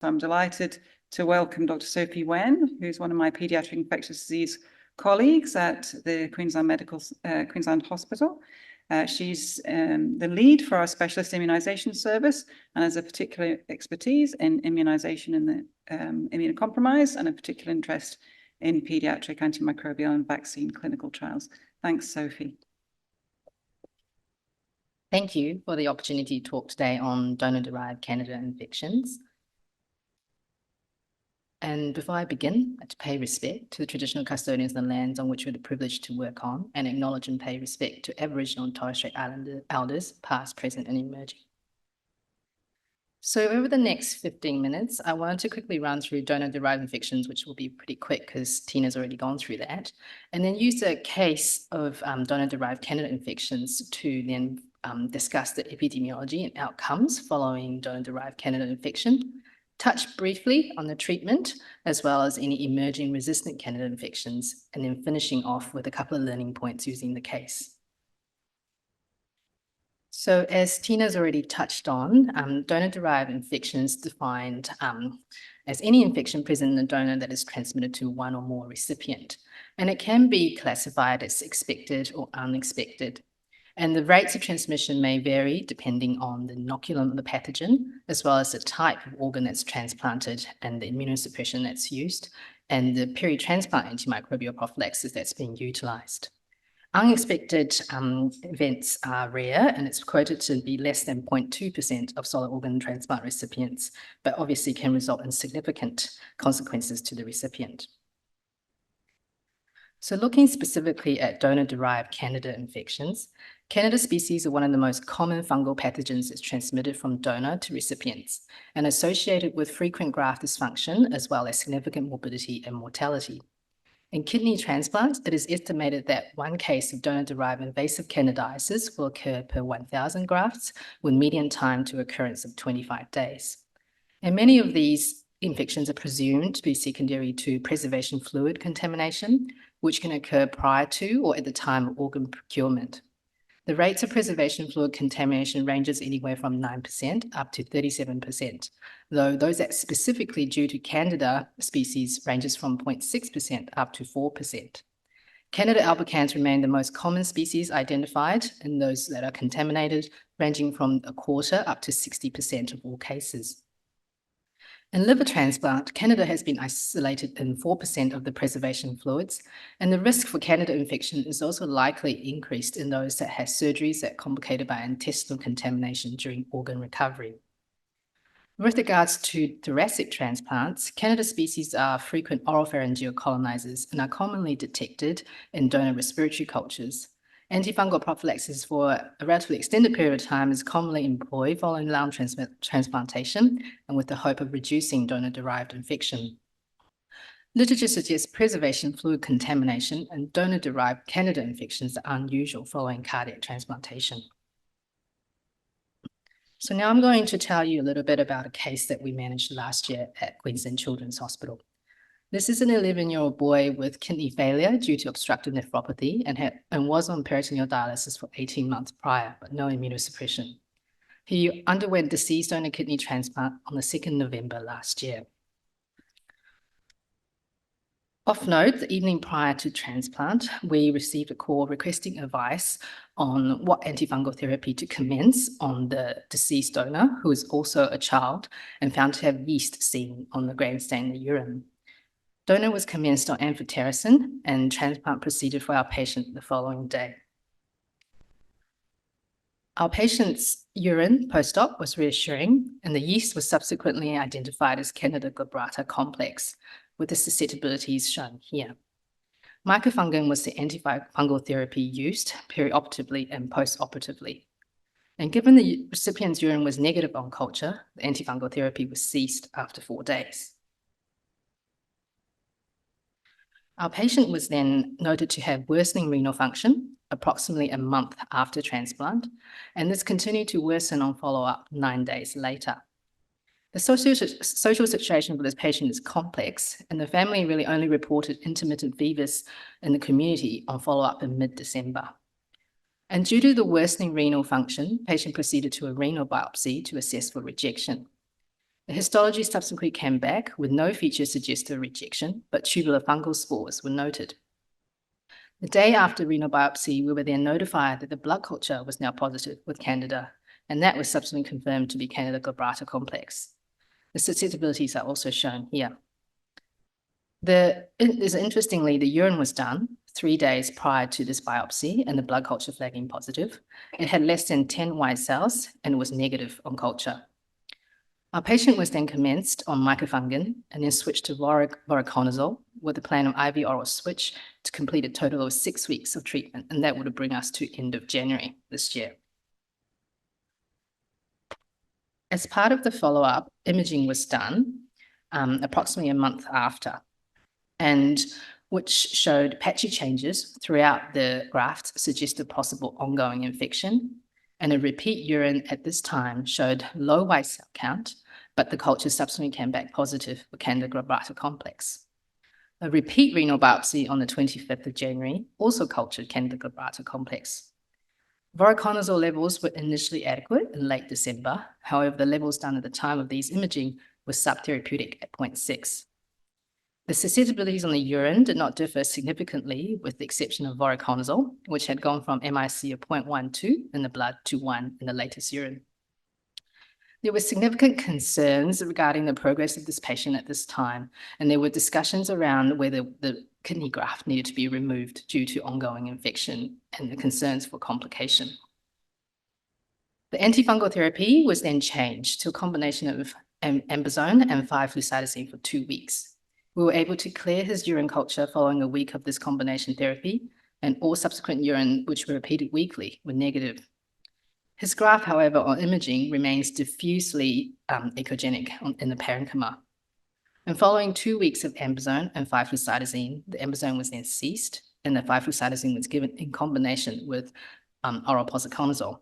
I'm delighted to welcome Dr. Sophie Wen, who's one of my paediatric infectious disease colleagues at the Queensland Hospital. She's the lead for our specialist immunisation service and has a particular expertise in immunisation in the immunocompromised and a particular interest in paediatric antimicrobial and vaccine clinical trials. Thanks, Sophie. Thank you for the opportunity to talk today on donor-derived Candida infections. And before I begin, I'd like to pay respect to the traditional custodians of the lands on which we're privileged to work on, and acknowledge and pay respect to Aboriginal and Torres Strait Islander elders, past, present, and emerging. So over the next 15 minutes, I wanted to quickly run through donor-derived infections, which will be pretty quick because Tina's already gone through that, and then use a case of donor-derived Candida infections to then discuss the epidemiology and outcomes following donor-derived Candida infection, touch briefly on the treatment, as well as any emerging resistant Candida infections, and then finishing off with a couple of learning points using the case. So as Tina's already touched on, donor-derived infections defined as any infection present in the donor that is transmitted to one or more recipient. And it can be classified as expected or unexpected. And the rates of transmission may vary depending on the inoculum of the pathogen, as well as the type of organ that's transplanted and the immunosuppression that's used, and the peri-transplant antimicrobial prophylaxis that's being utilised. Unexpected events are rare, and it's quoted to be less than 0.2% of solid organ transplant recipients, but obviously can result in significant consequences to the recipient. So looking specifically at donor-derived Candida infections, Candida species are one of the most common fungal pathogens that's transmitted from donor to recipients and associated with frequent graft dysfunction, as well as significant morbidity and mortality. In kidney transplants, it is estimated that one case of donor-derived invasive candidiasis will occur per 1,000 grafts, with median time to occurrence of 25 days. And many of these infections are presumed to be secondary to preservation fluid contamination, which can occur prior to or at the time of organ procurement. The rates of preservation fluid contamination ranges anywhere from 9% up to 37%, though those that specifically due to Candida species ranges from 0.6% up to 4%. Candida albicans remain the most common species identified, and those that are contaminated ranging from a quarter up to 60% of all cases. In liver transplant, Candida has been isolated in 4% of the preservation fluids, and the risk for Candida infection is also likely increased in those that have surgeries that are complicated by intestinal contamination during organ recovery. With regards to thoracic transplants, Candida species are frequent oropharyngeal colonizers and are commonly detected in donor respiratory cultures. Antifungal prophylaxis for a relatively extended period of time is commonly employed following lung transplantation and with the hope of reducing donor-derived infection. Literature suggests preservation fluid contamination and donor-derived Candida infections are unusual following cardiac transplantation. So now I'm going to tell you a little bit about a case that we managed last year at Queensland Children's Hospital. This is an 11-year-old boy with kidney failure due to obstructive nephropathy and was on peritoneal dialysis for 18 months prior, but no immunosuppression. He underwent deceased donor kidney transplant on the 2nd November last year. Off note, the evening prior to transplant, we received a call requesting advice on what antifungal therapy to commence on the deceased donor, who is also a child and found to have yeast seen on the gram stain in the urine. Donor was commenced on amphotericin, and transplant proceeded for our patient the following day. Our patient's urine post-op was reassuring, and the yeast was subsequently identified as Candida glabrata complex, with the susceptibilities shown here. Microfungin was the antifungal therapy used perioperatively and post-operatively. And given the recipient's urine was negative on culture, the antifungal therapy was ceased after 4 days. Our patient was then noted to have worsening renal function approximately a month after transplant, and this continued to worsen on follow-up 9 days later. The social situation for this patient is complex, and the family really only reported intermittent fevers in the community on follow-up in mid-December. And due to the worsening renal function, the patient proceeded to a renal biopsy to assess for rejection. The histology subsequently came back with no features suggestive of rejection, but tubular fungal spores were noted. The day after renal biopsy, we were then notified that the blood culture was now positive with Candida, and that was subsequently confirmed to be Candida glabrata complex. The susceptibilities are also shown here. Interestingly, the urine was done 3 days prior to this biopsy and the blood culture flagging positive. It had less than 10 white cells and was negative on culture. Our patient was then commenced on micafungin and then switched to voriconazole with a plan of IV oral switch to complete a total of 6 weeks of treatment, and that would bring us to end of January this year. As part of the follow-up, imaging was done approximately a month after, and which showed patchy changes throughout the graft, suggested possible ongoing infection. And a repeat urine at this time showed low white cell count, but the culture subsequently came back positive for Candida glabrata complex. A repeat renal biopsy on the 25th of January also cultured Candida glabrata complex. Voriconazole levels were initially adequate in late December. However, the levels done at the time of these imaging were subtherapeutic at 0.6. The susceptibilities on the urine did not differ significantly, with the exception of voriconazole, which had gone from MIC of 0.12 in the blood to 1 in the latest urine. There were significant concerns regarding the progress of this patient at this time, and there were discussions around whether the kidney graft needed to be removed due to ongoing infection and the concerns for complication. The antifungal therapy was then changed to a combination of ambazone and 5-flucytosine for 2 weeks. We were able to clear his urine culture following a week of this combination therapy, and all subsequent urine, which were repeated weekly, were negative. His graft, however, on imaging remains diffusely echogenic in the parenchyma. And following 2 weeks of ambazone and 5-flucytosine, the ambazone was then ceased, and the 5-flucytosine was given in combination with oral posaconazole.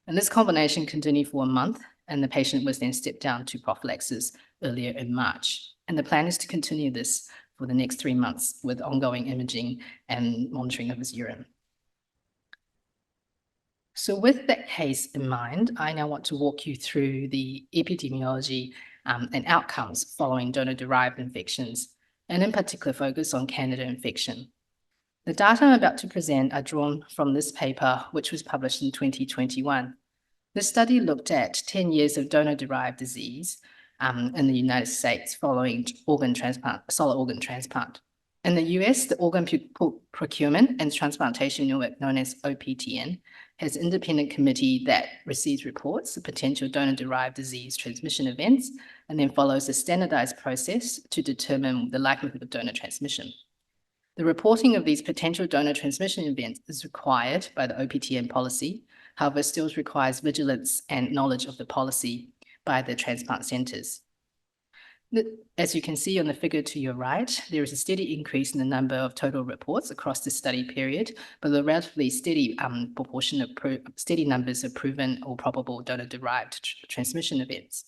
And this combination continued for a month, and the patient was then stepped down to prophylaxis earlier in March. And the plan is to continue this for the next 3 months with ongoing imaging and monitoring of his urine. So with that case in mind, I now want to walk you through the epidemiology and outcomes following donor-derived infections, and in particular focus on Candida infection. The data I'm about to present are drawn from this paper, which was published in 2021. This study looked at 10 years of donor-derived disease in the United States following solid organ transplant. In the US, the Organ Procurement and Transplantation Network, known as OPTN, has an independent committee that receives reports of potential donor-derived disease transmission events and then follows a standardized process to determine the likelihood of donor transmission. The reporting of these potential donor transmission events is required by the OPTN policy. However, it still requires vigilance and knowledge of the policy by the transplant centers. As you can see on the figure to your right, there is a steady increase in the number of total reports across the study period, but a relatively steady proportion of steady numbers of proven or probable donor-derived transmission events.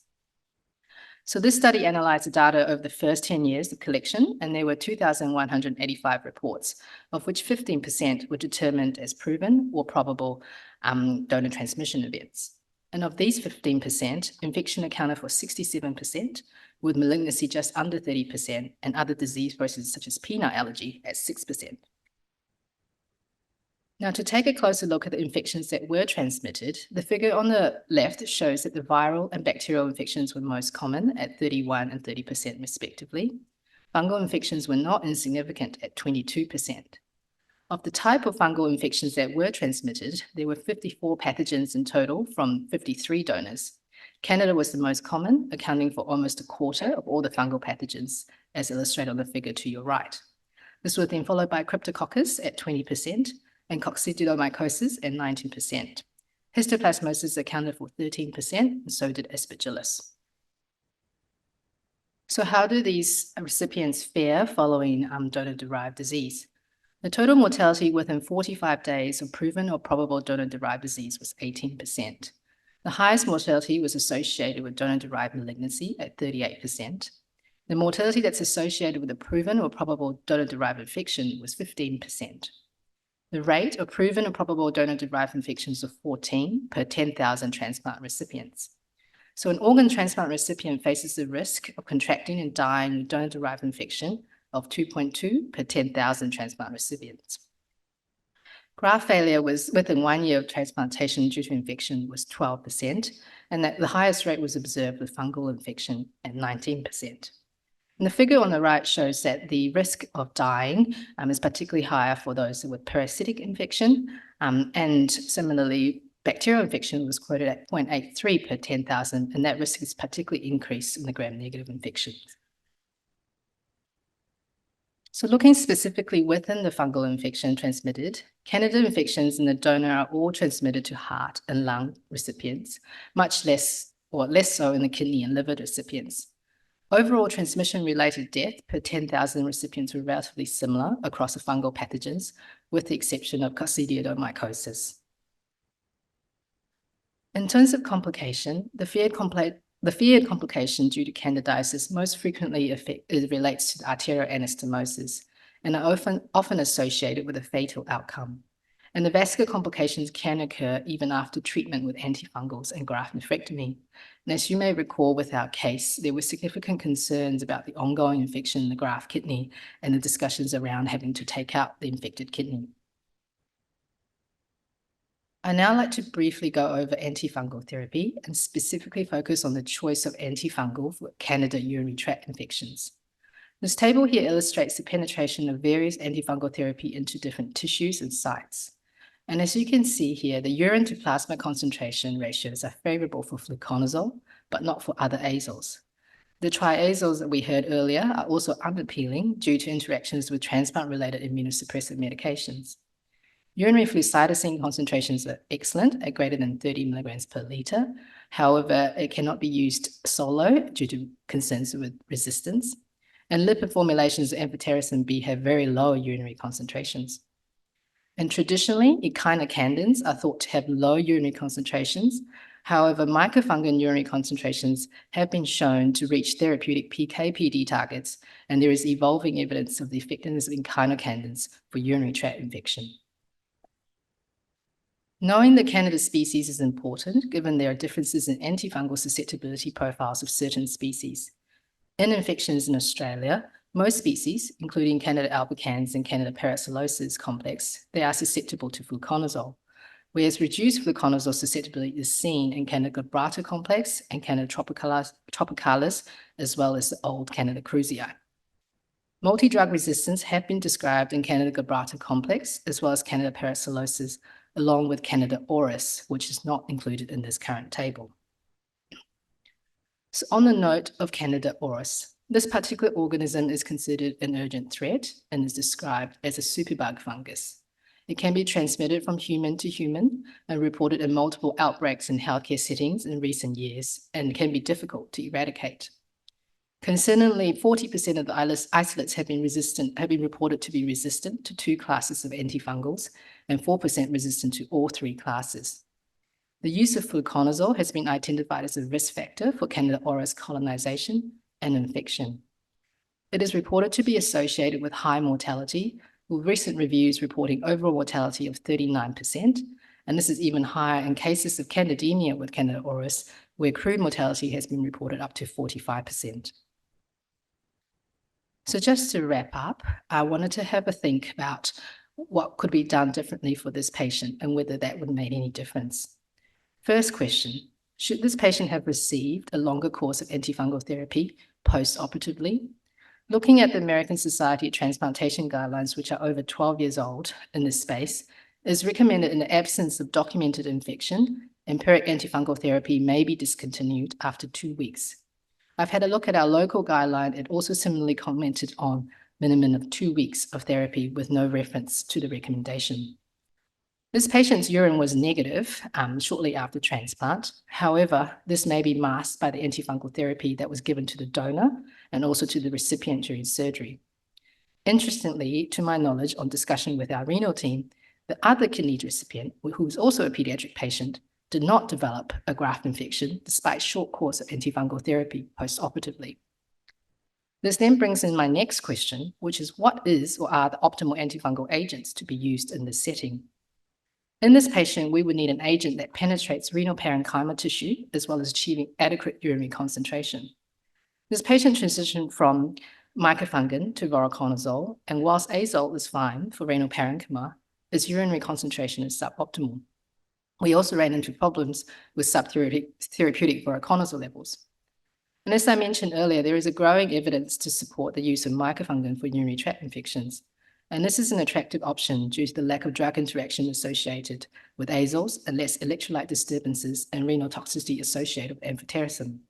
So this study analyzed the data over the first 10 years of collection, and there were 2,185 reports, of which 15% were determined as proven or probable donor transmission events. And of these 15%, infection accounted for 67%, with malignancy just under 30%, and other disease processes such as peanut allergy at 6%. Now, to take a closer look at the infections that were transmitted, the figure on the left shows that the viral and bacterial infections were most common at 31% and 30% respectively. Fungal infections were not insignificant at 22%. Of the type of fungal infections that were transmitted, there were 54 pathogens in total from 53 donors. Candida was the most common, accounting for almost a quarter of all the fungal pathogens, as illustrated on the figure to your right. This was then followed by Cryptococcus at 20% and Coccidiomycosis at 19%. Histoplasmosis accounted for 13%, and so did Aspergillus. So how do these recipients fare following donor-derived disease? The total mortality within 45 days of proven or probable donor-derived disease was 18%. The highest mortality was associated with donor-derived malignancy at 38%. The mortality that's associated with a proven or probable donor-derived infection was 15%. The rate of proven or probable donor-derived infections was 14 per 10,000 transplant recipients. So an organ transplant recipient faces the risk of contracting and dying with donor-derived infection of 2.2 per 10,000 transplant recipients. Graft failure was within 1 year of transplantation due to infection was 12%, and that the highest rate was observed with fungal infection at 19%. And the figure on the right shows that the risk of dying is particularly higher for those with parasitic infection, and similarly, bacterial infection was quoted at 0.83 per 10,000, and that risk is particularly increased in the gram-negative infections. So looking specifically within the fungal infection transmitted, Candida infections in the donor are all transmitted to heart and lung recipients, much less or less so in the kidney and liver recipients. Overall transmission-related death per 10,000 recipients were relatively similar across the fungal pathogens, with the exception of coccidioidomycosis. In terms of complication, the feared complication due to candidiasis most frequently relates to the arterioanastomosis and are often associated with a fatal outcome. And the vascular complications can occur even after treatment with antifungals and graft nephrectomy. And as you may recall with our case, there were significant concerns about the ongoing infection in the graft kidney and the discussions around having to take out the infected kidney. I now like to briefly go over antifungal therapy and specifically focus on the choice of antifungal for Candida urinary tract infections. This table here illustrates the penetration of various antifungal therapy into different tissues and sites. And as you can see here, the urine to plasma concentration ratios are favorable for fluconazole, but not for other azoles. The triazoles that we heard earlier are also unappealing due to interactions with transplant-related immunosuppressive medications. Urinary flucytosine concentrations are excellent at greater than 30 milligrams per litre. However, it cannot be used solo due to concerns with resistance. And lipid formulations of amphotericin B have very low urinary concentrations. And traditionally, echinocandins are thought to have low urinary concentrations. However, mycofungin urinary concentrations have been shown to reach therapeutic PK/PD targets, and there is evolving evidence of the effectiveness of echinocandins for urinary tract infection. Knowing the Candida species is important, given there are differences in antifungal susceptibility profiles of certain species. In infections in Australia, most species, including Candida albicans and Candida parasilosis complex, they are susceptible to fluconazole, whereas reduced fluconazole susceptibility is seen in Candida glabrata complex and Candida tropicalis, as well as the old Candida krusei. Multi-drug resistance have been described in Candida glabrata complex, as well as Candida parasilosis, along with Candida auris, which is not included in this current table. So on the note of Candida auris, this particular organism is considered an urgent threat and is described as a superbug fungus. It can be transmitted from human to human and reported in multiple outbreaks in healthcare settings in recent years and can be difficult to eradicate. Concerningly, 40% of the isolates have been reported to be resistant to 2 classes of antifungals and 4% resistant to all 3 classes. The use of fluconazole has been identified as a risk factor for Candida auris colonization and infection. It is reported to be associated with high mortality, with recent reviews reporting overall mortality of 39%, and this is even higher in cases of candidemia with Candida auris, where crude mortality has been reported up to 45%. So just to wrap up, I wanted to have a think about what could be done differently for this patient and whether that would make any difference. First question, should this patient have received a longer course of antifungal therapy post-operatively? Looking at the American Society of Transplantation guidelines, which are over 12 years old in this space, it is recommended in the absence of documented infection, empiric antifungal therapy may be discontinued after 2 weeks. I've had a look at our local guideline. It also similarly commented on minimum of 2 weeks of therapy with no reference to the recommendation. This patient's urine was negative shortly after transplant. However, this may be masked by the antifungal therapy that was given to the donor and also to the recipient during surgery. Interestingly, to my knowledge, on discussion with our renal team, the other kidney recipient, who was also a pediatric patient, did not develop a graft infection despite short course of antifungal therapy post-operatively. This then brings in my next question, which is what is or are the optimal antifungal agents to be used in this setting? In this patient, we would need an agent that penetrates renal parenchyma tissue, as well as achieving adequate urinary concentration. This patient transitioned from micafungin to voriconazole, and whilst azole is fine for renal parenchyma, its urinary concentration is suboptimal. We also ran into problems with subtherapeutic voriconazole levels. And as I mentioned earlier, there is a growing evidence to support the use of micafungin for urinary tract infections. And this is an attractive option due to the lack of drug interaction associated with azoles and less electrolyte disturbances and renal toxicity associated with amphotericin.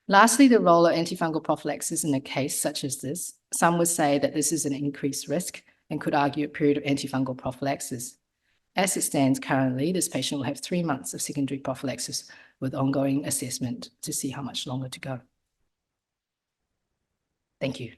Lastly, the role of antifungal prophylaxis in a case such as this. Some would say that this is an increased risk and could argue a period of antifungal prophylaxis. As it stands currently, this patient will have 3 months of secondary prophylaxis with ongoing assessment to see how much longer to go. Thank you.